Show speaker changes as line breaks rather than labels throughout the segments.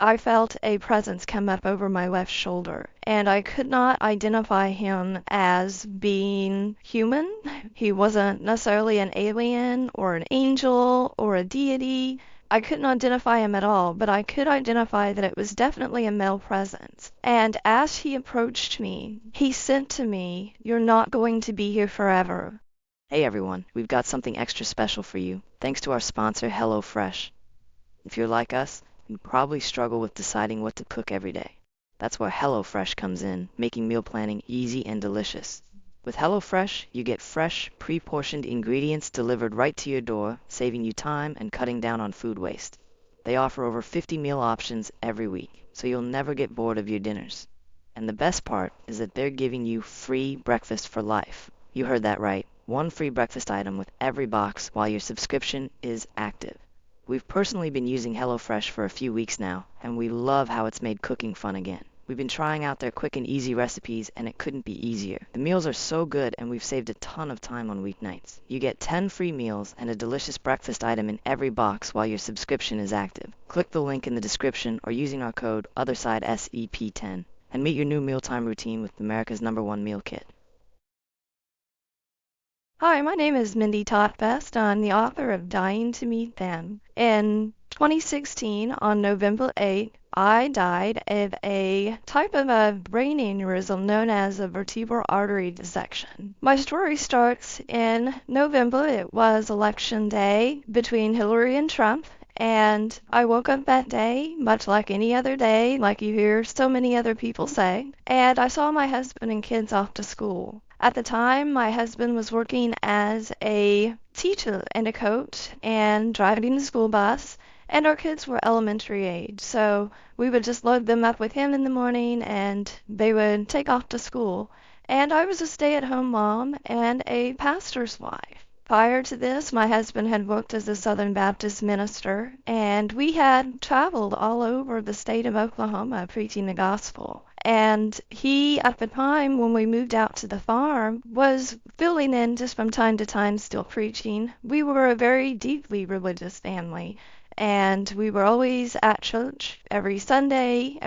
I felt a presence come up over my left shoulder, and I could not identify him as being human. He wasn't necessarily an alien or an angel or a deity. I couldn't identify him at all, but I could identify that it was definitely a male presence. And as he approached me, he said to me, "You're not going to be here forever." Hey everyone, we've got something extra special for you, thanks to our sponsor, HelloFresh. If you're like us, you probably struggle with deciding what to cook every day. That's where HelloFresh comes in, making meal planning easy and delicious. With HelloFresh, you get fresh, pre-portioned ingredients delivered right to your door, saving you time and cutting down on food waste. They offer over 50 meal options every week, so you'll never get bored of your dinners. And the best part is that they're giving you free breakfast for life. You heard that right. One free breakfast item with every box while your subscription is active. We've personally been using HelloFresh for a few weeks now, and we love how it's made cooking fun again. We've been trying out their quick and easy recipes, and it couldn't be easier. The meals are so good, and we've saved a ton of time on weeknights. You get 10 free meals and a delicious breakfast item in every box while your subscription is active. Click the link in the description or using our code OthersideSEP10 and meet your new mealtime routine with America's #1 meal kit. Hi, my name is Mindy Tautfest. I'm the author of Dying to Meet Them. In 2016, on November 8th, I died of a type of a brain aneurysm known as a vertebral artery dissection. My story starts in November. It was election day between Hillary and Trump. And I woke up that day, much like any other day, like you hear so many other people say, and I saw my husband and kids off to school. At the time, my husband was working as a teacher and a coach and driving the school bus, and our kids were elementary age, so we would just load them up with him in the morning and they would take off to school. And I was a stay-at-home mom and a pastor's wife. Prior to this, my husband had worked as a Southern Baptist minister, and we had traveled all over the state of Oklahoma preaching the gospel. And he, at the time when we moved out to the farm, was filling in just from time to time, still preaching. We were a very deeply religious family, and we were always at church every Sunday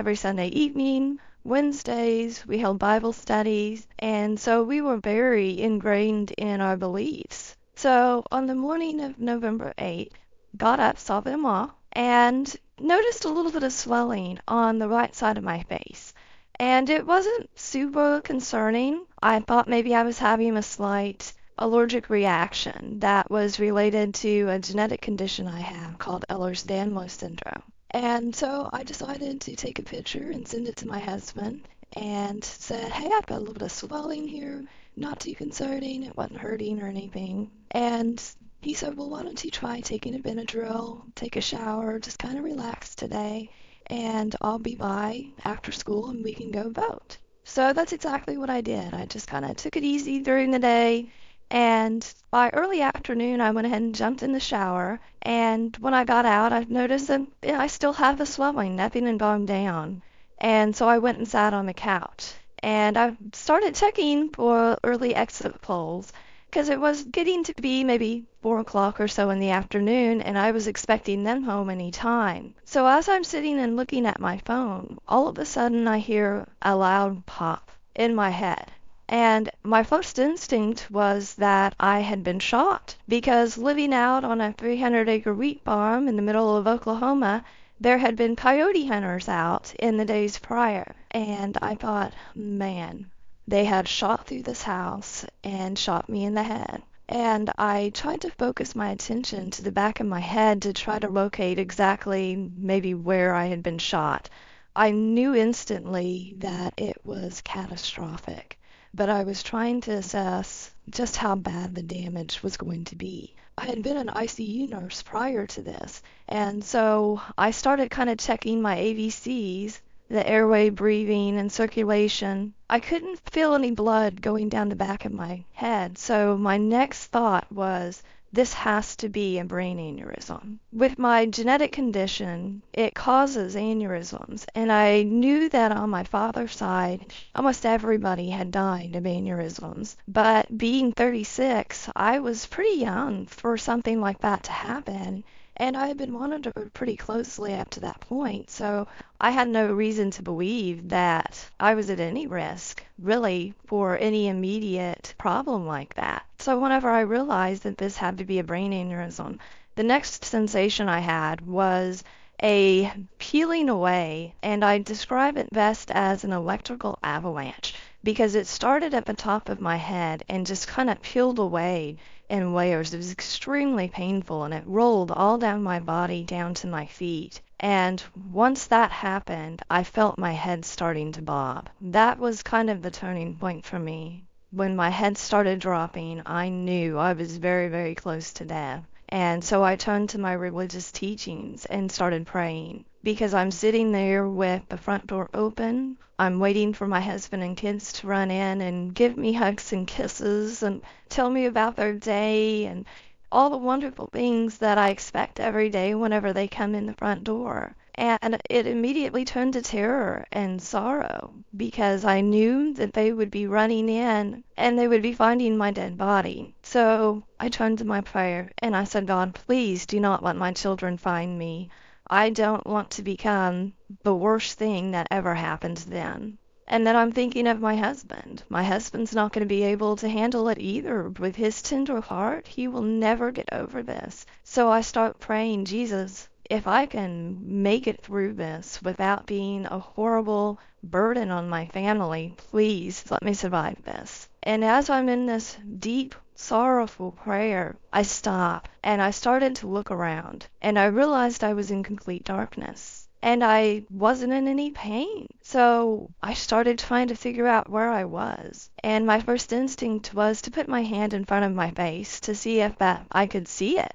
evening. Wednesdays, we held Bible studies, and so we were very ingrained in our beliefs. So on the morning of November 8th, got up, saw them all, and noticed a little bit of swelling on the right side of my face. And it wasn't super concerning. I thought maybe I was having a slight allergic reaction that was related to a genetic condition I have called Ehlers-Danlos syndrome. And so I decided to take a picture and send it to my husband and said, "Hey, I've got a little bit of swelling here. Not too concerning. It wasn't hurting or anything." And he said, "Well, why don't you try taking a Benadryl, take a shower, just kind of relax today, and I'll be by after school and we can go vote." So that's exactly what I did. I just kind of took it easy during the day, and by early afternoon I went ahead and jumped in the shower, and when I got out I noticed that I still have the swelling, nothing had gone down. And so I went and sat on the couch. And I started checking for early exit polls because it was getting to be maybe 4 o'clock or so in the afternoon, and I was expecting them home any time. So as I'm sitting and looking at my phone, all of a sudden I hear a loud pop in my head. And my first instinct was that I had been shot, because living out on a 300-acre wheat farm in the middle of Oklahoma, there had been coyote hunters out in the days prior, and I thought, man, they had shot through this house and shot me in the head. And I tried to focus my attention to the back of my head to try to locate exactly maybe where I had been shot. I knew instantly that it was catastrophic, but I was trying to assess just how bad the damage was going to be. I had been an ICU nurse prior to this, and so I started kind of checking my ABCs, the airway, breathing, and circulation. I couldn't feel any blood going down the back of my head, so my next thought was, this has to be a brain aneurysm. With my genetic condition, it causes aneurysms, and I knew that on my father's side, almost everybody had died of aneurysms. But being 36, I was pretty young for something like that to happen, And I had been monitored pretty closely up to that point, so I had no reason to believe that I was at any risk, really, for any immediate problem like that. So whenever I realized that this had to be a brain aneurysm, the next sensation I had was a peeling away, and I describe it best as an electrical avalanche because it started at the top of my head and just kind of peeled away in layers. It was extremely painful, and it rolled all down my body down to my feet. And once that happened, I felt my head starting to bob. That was kind of the turning point for me. When my head started dropping, I knew I was very, very close to death. And so I turned to my religious teachings and started praying because I'm sitting there with the front door open. I'm waiting for my husband and kids to run in and give me hugs and kisses and tell me about their day and all the wonderful things that I expect every day whenever they come in the front door. And it immediately turned to terror and sorrow because I knew that they would be running in and they would be finding my dead body. So I turned to my prayer and I said, God, please do not let my children find me. I don't want to become the worst thing that ever happened to them. And then I'm thinking of my husband. My husband's not going to be able to handle it either. With his tender heart, he will never get over this. So I start praying, Jesus, if I can make it through this without being a horrible burden on my family, please let me survive this. And as I'm in this deep, sorrowful prayer, I stop and I started to look around and I realized I was in complete darkness. And I wasn't in any pain. So I started trying to figure out where I was. And my first instinct was to put my hand in front of my face to see if I could see it.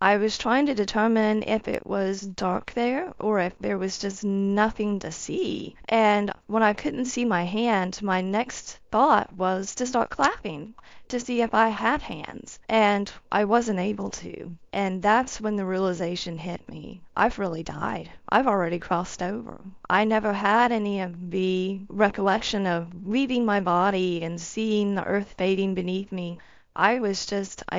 I was trying to determine if it was dark there or if there was just nothing to see. And when I couldn't see my hand, my next thought was to start clapping to see if I had hands. And I wasn't able to. And that's when the realization hit me. I've really died. I've already crossed over. I never had any of the recollection of leaving my body and seeing the earth fading beneath me. I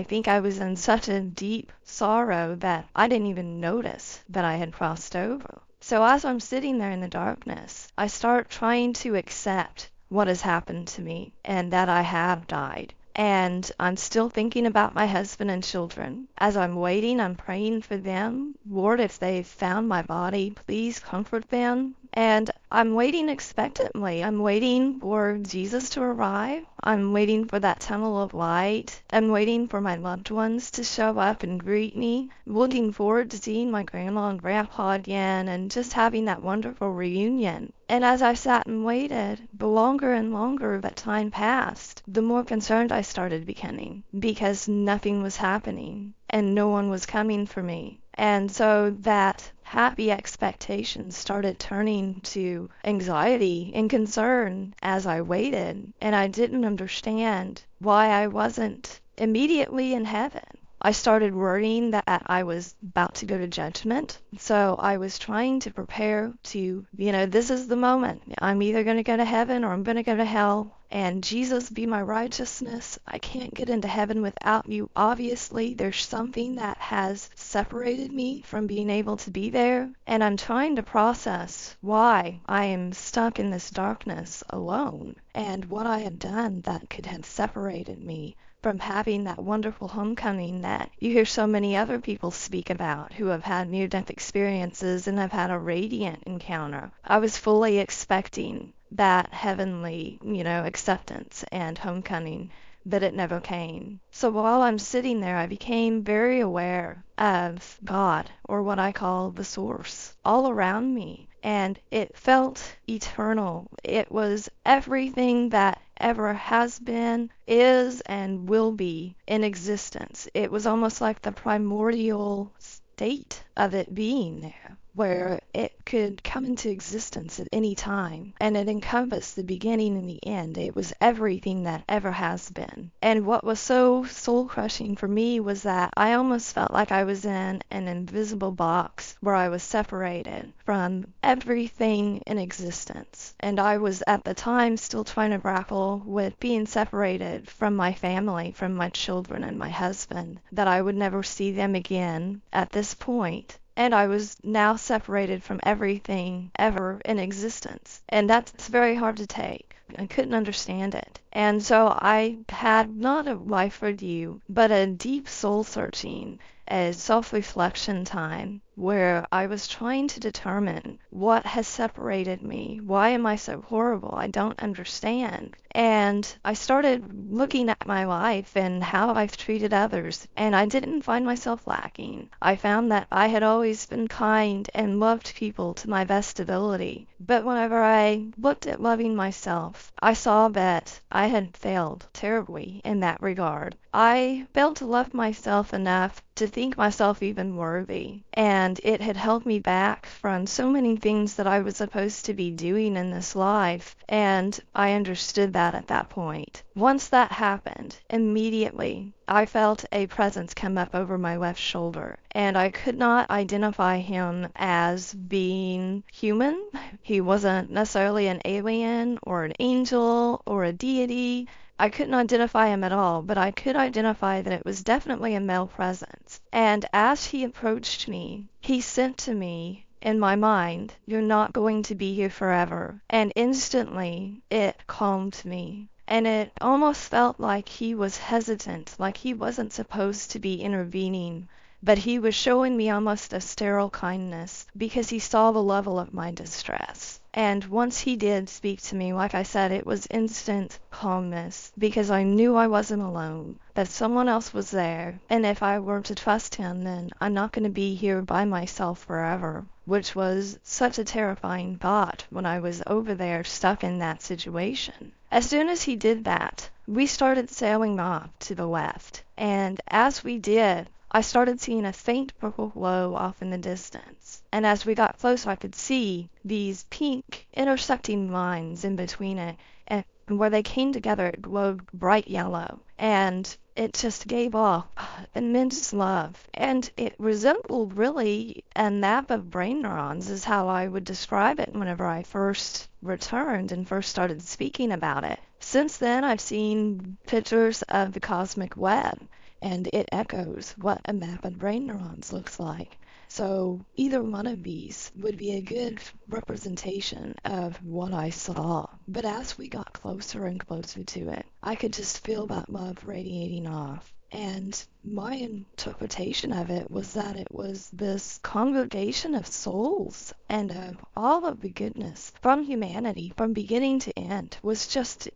think I was in such a deep sorrow that I didn't even notice that I had crossed over. So as I'm sitting there in the darkness, I start trying to accept what has happened to me and that I have died. And I'm still thinking about my husband and children. As I'm waiting, I'm praying for them. Lord, if they've found my body, please comfort them. And I'm waiting expectantly. I'm waiting for Jesus to arrive. I'm waiting for that tunnel of light. I'm waiting for my loved ones to show up and greet me. Looking forward to seeing my grandma and grandpa again and just having that wonderful reunion. And as I sat and waited, the longer and longer that time passed, the more concerned I started becoming because nothing was happening and no one was coming for me. And so that happy expectation started turning to anxiety and concern as I waited, and I didn't understand why I wasn't immediately in heaven. I started worrying that I was about to go to judgment, so I was trying to prepare to, this is the moment. I'm either going to go to heaven or I'm going to go to hell. And Jesus be my righteousness. I can't get into heaven without you. Obviously, there's something that has separated me from being able to be there. And I'm trying to process why I am stuck in this darkness alone and what I have done that could have separated me from having that wonderful homecoming that you hear so many other people speak about who have had near-death experiences and have had a radiant encounter. I was fully expecting that heavenly, acceptance and homecoming, but it never came. So while I'm sitting there, I became very aware of God, or what I call the source, all around me. And it felt eternal. It was everything that ever has been, is, and will be in existence. It was almost like the primordial state of it being there where it could come into existence at any time, and it encompassed the beginning and the end. It was everything that ever has been. And what was so soul-crushing for me was that I almost felt like I was in an invisible box where I was separated from everything in existence. And I was at the time still trying to grapple with being separated from my family, from my children and my husband, that I would never see them again at this point. And I was now separated from everything ever in existence. And that's very hard to take. I couldn't understand it. And so I had not a life review, but a deep soul searching, a self-reflection time where I was trying to determine what has separated me. Why am I so horrible? I don't understand. And I started looking at my life and how I've treated others, and I didn't find myself lacking. I found that I had always been kind and loved people to my best ability. But whenever I looked at loving myself, I saw that I had failed terribly in that regard. I failed to love myself enough to think myself even worthy, and it had held me back from so many things that I was supposed to be doing in this life, and I understood that at that point. Once that happened, immediately I felt a presence come up over my left shoulder, and I could not identify him as being human. He wasn't necessarily an alien or an angel or a deity. I couldn't identify him at all, but I could identify that it was definitely a male presence. And as he approached me, he sent to me in my mind, "You're not going to be here forever." And instantly it calmed me. And it almost felt like he was hesitant, like he wasn't supposed to be intervening. But he was showing me almost a sterile kindness because he saw the level of my distress. And once he did speak to me, like I said, it was instant calmness because I knew I wasn't alone, that someone else was there. And if I were to trust him, then I'm not going to be here by myself forever, which was such a terrifying thought when I was over there stuck in that situation. As soon as he did that, we started sailing off to the left. And as we did, I started seeing a faint purple glow off in the distance. And as we got closer, I could see these pink intersecting lines in between it. And where they came together, it glowed bright yellow. And it just gave off immense love. And it resembled really a map of brain neurons is how I would describe it whenever I first returned and first started speaking about it. Since then, I've seen pictures of the cosmic web, and it echoes what a map of brain neurons looks like. So either one of these would be a good representation of what I saw. But as we got closer and closer to it, I could just feel that love radiating off. And my interpretation of it was that it was this congregation of souls and of all of the goodness from humanity, from beginning to end, was just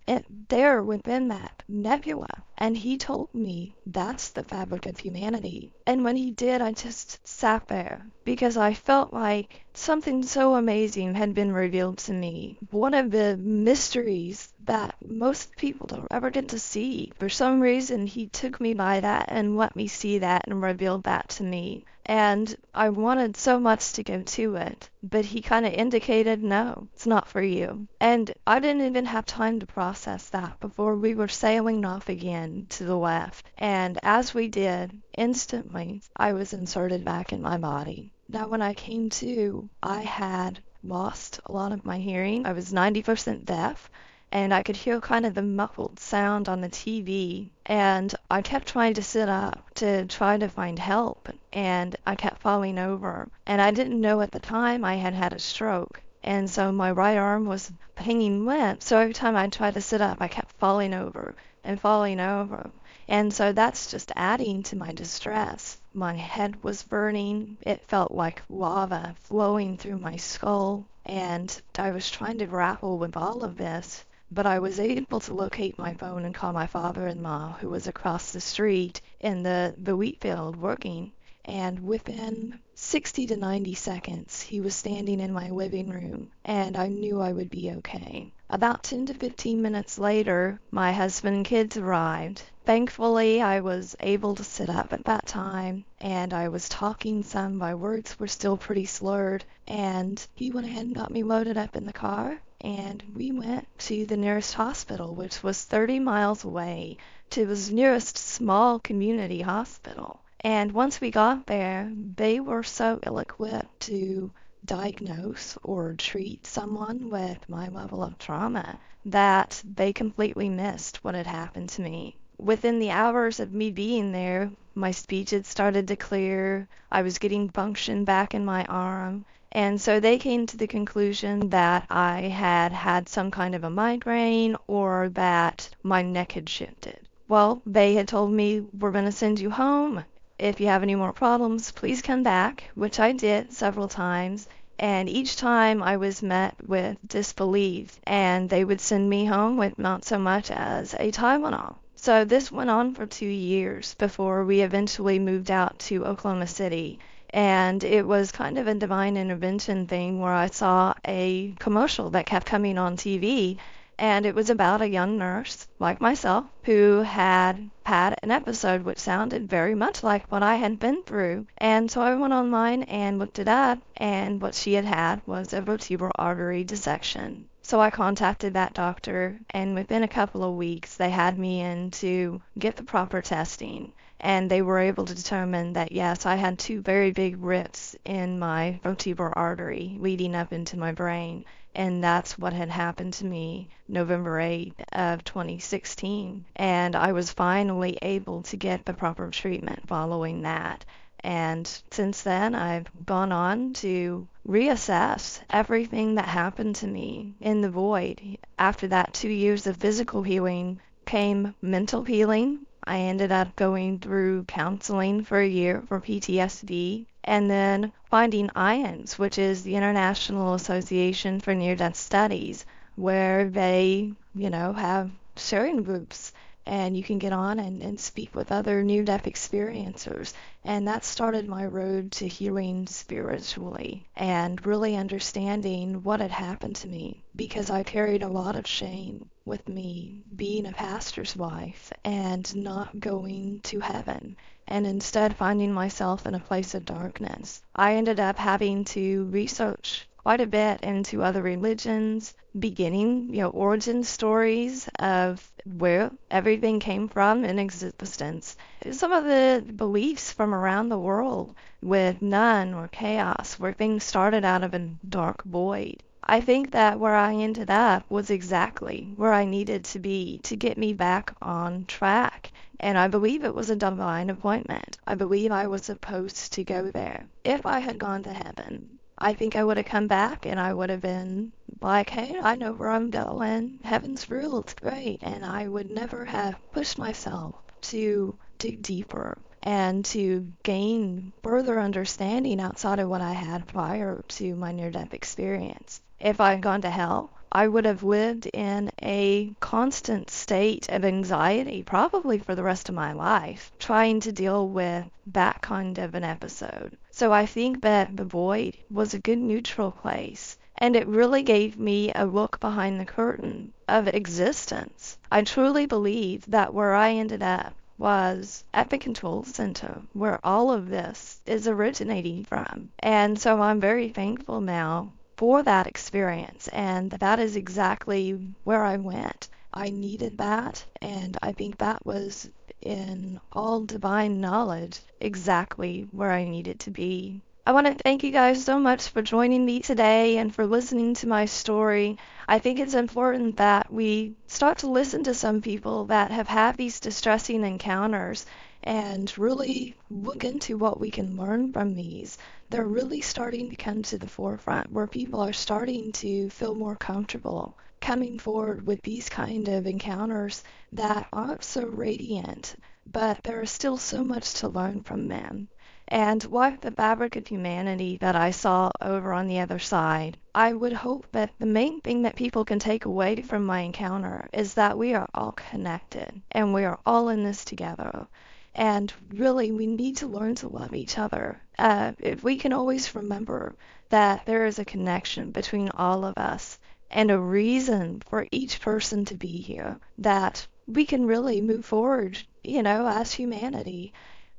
there within that nebula. And he told me that's the fabric of humanity. And when he did, I just sat there because I felt like something so amazing had been revealed to me. One of the mysteries that most people don't ever get to see. For some reason, he took me by that and let me see that and revealed that to me. And I wanted so much to go to it, but he kind of indicated, no, it's not for you. And I didn't even have time to process that before we were sailing off again to the left. And as we did, instantly, I was inserted back in my body. Now, when I came to, I had lost a lot of my hearing. I was 90% deaf. And I could hear kind of the muffled sound on the TV. And I kept trying to sit up to try to find help. And I kept falling over. And I didn't know at the time I had had a stroke. And so my right arm was hanging limp. So every time I tried to sit up, I kept falling over and falling over. And so that's just adding to my distress. My head was burning. It felt like lava flowing through my skull. And I was trying to grapple with all of this. But I was able to locate my phone and call my father-in-law, who was across the street in the wheat field working. and within 60 to 90 seconds, he was standing in my living room, and I knew I would be okay. About 10 to 15 minutes later, my husband and kids arrived. Thankfully, I was able to sit up at that time, and I was talking some. My words were still pretty slurred, and he went ahead and got me loaded up in the car, and we went to the nearest hospital, which was 30 miles away, to the nearest small community hospital. And once we got there, they were so ill-equipped to diagnose or treat someone with my level of trauma that they completely missed what had happened to me. Within the hours of me being there, my speech had started to clear, I was getting function back in my arm, and so they came to the conclusion that I had had some kind of a migraine or that my neck had shifted. Well, they had told me, we're going to send you home. If you have any more problems, please come back, which I did several times, and each time I was met with disbelief, and they would send me home with not so much as a Tylenol. So this went on for 2 years before we eventually moved out to Oklahoma City, and it was kind of a divine intervention thing where I saw a commercial that kept coming on TV, and it was about a young nurse, like myself, who had had an episode which sounded very much like what I had been through. And so I went online and looked it up, and what she had had was a vertebral artery dissection. So I contacted that doctor, and within a couple of weeks, they had me in to get the proper testing. And they were able to determine that, yes, I had 2 very big rifts in my vertebral artery leading up into my brain. And that's what had happened to me November 8th of 2016. And I was finally able to get the proper treatment following that. And since then, I've gone on to reassess everything that happened to me in the void. After that 2 years of physical healing came mental healing. I ended up going through counseling for a year for PTSD, and then finding IANS, which is the International Association for Near-Death Studies, where they, have sharing groups, and you can get on and speak with other near-death experiencers. And that started my road to healing spiritually and really understanding what had happened to me, because I carried a lot of shame with me being a pastor's wife and not going to heaven, and instead finding myself in a place of darkness. I ended up having to research quite a bit into other religions, beginning, origin stories of where everything came from in existence. Some of the beliefs from around the world with none or chaos, where things started out of a dark void. I think that where I ended up was exactly where I needed to be to get me back on track. And I believe it was a divine appointment. I believe I was supposed to go there. If I had gone to heaven, I think I would have come back and I would have been like, hey, I know where I'm going. Heaven's real, it's great. And I would never have pushed myself to dig deeper and to gain further understanding outside of what I had prior to my near-death experience. If I had gone to hell, I would have lived in a constant state of anxiety, probably for the rest of my life, trying to deal with that kind of an episode. So I think that the void was a good neutral place, and it really gave me a look behind the curtain of existence. I truly believe that where I ended up was at the control center, where all of this is originating from. And so I'm very thankful now for that experience, and that is exactly where I went. I needed that, and I think that was, in all divine knowledge, exactly where I needed to be. I want to thank you guys so much for joining me today and for listening to my story. I think it's important that we start to listen to some people that have had these distressing encounters and really look into what we can learn from these. They're really starting to come to the forefront, where people are starting to feel more comfortable coming forward with these kind of encounters that aren't so radiant, but there is still so much to learn from them. And like the fabric of humanity that I saw over on the other side, I would hope that the main thing that people can take away from my encounter is that we are all connected and we are all in this together. And really, we need to learn to love each other. If we can always remember that there is a connection between all of us and a reason for each person to be here, that we can really move forward, as humanity.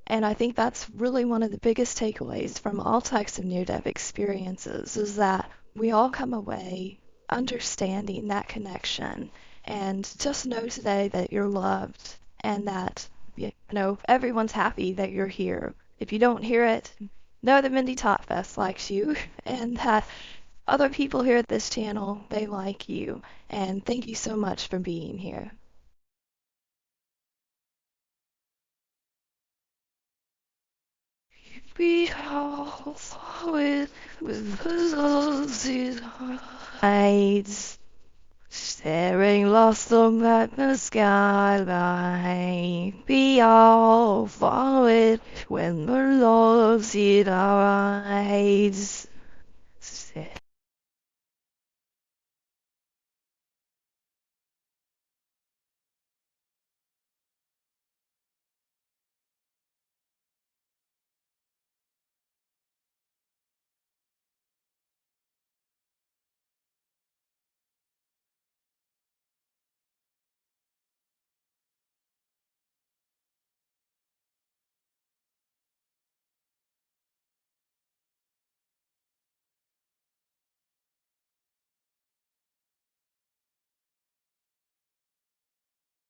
And I think that's really one of the biggest takeaways from all types of near-death experiences is that we all come away understanding that connection. And just know today that you're loved and that, everyone's happy that you're here. If you don't hear it, know that Mindy Tautfest likes you and that other people here at this channel, they like you. And thank you so much for being here. We all saw it with eyes, staring lost up at the skyline. We all follow it when the Lord sees our eyes.